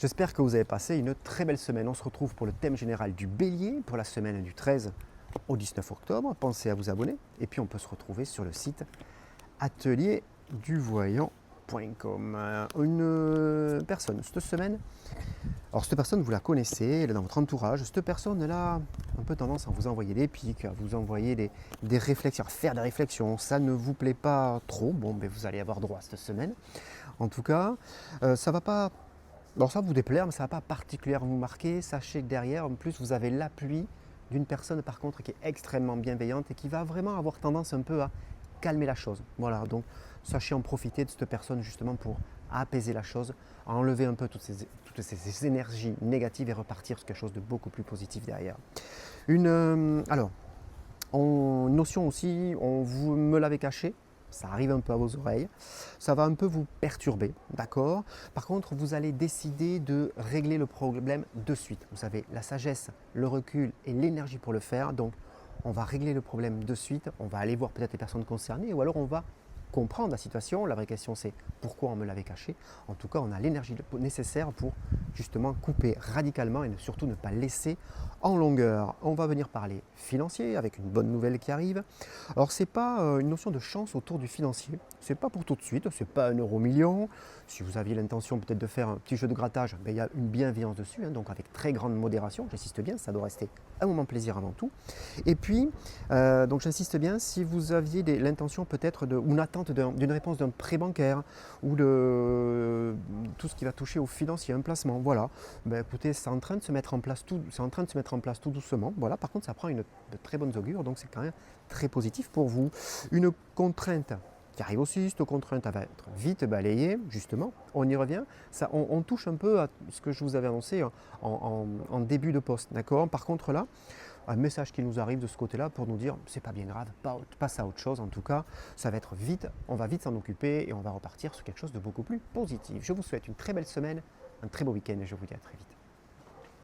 J'espère que vous avez passé une très belle semaine. On se retrouve pour le thème général du Bélier pour la semaine du 13 au 19 octobre. Pensez à vous abonner et puis on peut se retrouver sur le site atelierduvoyant.com. Une personne cette semaine, alors cette personne vous la connaissez, elle est dans votre entourage. Cette personne elle a un peu tendance à vous envoyer des pics, à vous envoyer des réflexions, à faire des réflexions. Ça ne vous plaît pas trop, bon ben vous allez avoir droit cette semaine. En tout cas, ça va pas. Alors ça va vous déplaire, mais ça ne va pas particulièrement vous marquer. Sachez que derrière, en plus, vous avez l'appui d'une personne par contre qui est extrêmement bienveillante et qui va vraiment avoir tendance un peu à calmer la chose. Voilà, donc sachez en profiter de cette personne justement pour apaiser la chose, à enlever un peu toutes ces énergies négatives et repartir sur quelque chose de beaucoup plus positif derrière. Une notion aussi, vous me l'avez caché, ça arrive un peu à vos oreilles, ça va un peu vous perturber, d'accord? Par contre, vous allez décider de régler le problème de suite. Vous avez la sagesse, le recul et l'énergie pour le faire, donc on va régler le problème de suite, on va aller voir peut-être les personnes concernées ou alors on va comprendre la situation. La vraie question c'est pourquoi on me l'avait caché. En tout cas, on a l'énergie nécessaire pour justement couper radicalement et surtout ne pas laisser en longueur. On va venir parler financier avec une bonne nouvelle qui arrive. Alors c'est pas une notion de chance autour du financier, c'est pas pour tout de suite, c'est pas un euro million. Si vous aviez l'intention peut-être de faire un petit jeu de grattage, il y a une bienveillance dessus, donc avec très grande modération, j'insiste bien, ça doit rester un moment plaisir avant tout. Et puis, donc j'insiste bien, si vous aviez l'intention peut-être ou une attente d'une réponse d'un prêt bancaire ou de tout ce qui va toucher au financier, un placement, voilà, écoutez, c'est en train de se mettre en place tout doucement. Voilà, par contre, ça prend de très bonnes augures, donc c'est quand même très positif pour vous. Une contrainte qui arrive aussi, cette contrainte va être vite balayée, justement, on y revient. Ça, on touche un peu à ce que je vous avais annoncé en début de poste, d'accord? Par contre là, un message qui nous arrive de ce côté-là pour nous dire c'est pas bien grave, passe à autre chose. En tout cas, ça va être vite, on va vite s'en occuper et on va repartir sur quelque chose de beaucoup plus positif. Je vous souhaite une très belle semaine, un très beau week-end et je vous dis à très vite.